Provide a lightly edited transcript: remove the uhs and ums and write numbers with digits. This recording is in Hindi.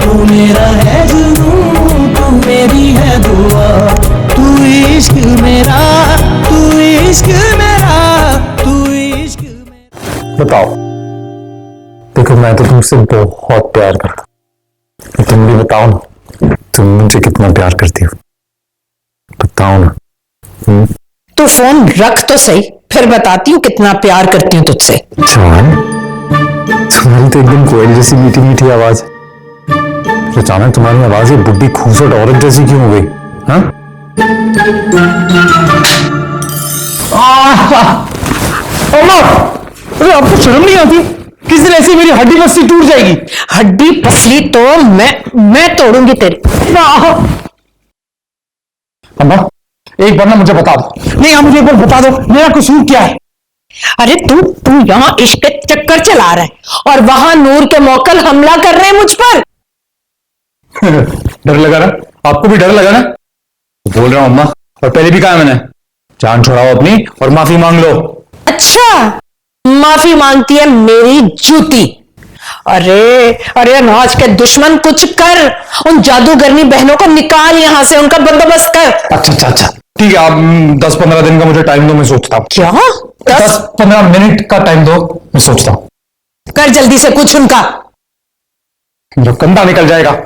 तू मेरा है जुनून, तू मेरी है दुआ, तू इश्क मेरा, तू इश्क मेरा, तू इश्क मेरा। बताओ, देखो मैं तो तुमसे बहुत प्यार करता हूँ, तुम भी बताओ ना, तुम मुझे कितना प्यार करती हो, बताओ ना। तू फोन रख तो सही, फिर बताती हूँ कितना प्यार करती हूँ तुझसे। जान, तुम्हारी तो एकदम कोयल जैसी मीठी मीठी आवाज है, फिर अचानक तुम्हारी आवाज ये बुढ़ी खूबसूरत औरत जैसी क्यों हो गई? हाँ? अरे आपको शर्म नहीं आती? किस दिन ऐसी मेरी हड्डी पसली टूट जाएगी? हड्डी पसली तो मैं तोड़ूंगी तेरी। अम्मा, एक बार ना मुझे बता दो। नहीं, आप मुझे एक बार बता दो, मेरा कसूर क्या है? अरे तू यहाँ इश्क के चक्कर चला रहा है और वहां नूर के मोकल हमला कर रहे हैं मुझ पर। डर लगा ना? आपको भी डर लगा ना? बोल रहा हूं अम्मा, और पहले भी कहा मैंने, जान छुड़ाओ अपनी और माफी मांग लो। अच्छा, माफी मांगती है मेरी जूती? अरे अरे नाज के दुश्मन, कुछ कर, उन जादूगरनी बहनों को निकाल यहां से, उनका बंदोबस्त कर। अच्छा अच्छा अच्छा, ठीक है, आप 10-15 दिन का मुझे टाइम दो, मैं सोचता हूँ। क्या? 10-15 मिनट का टाइम दो, मैं सोचता हूँ। कर जल्दी से कुछ उनका। जो कंधा निकल जाएगा।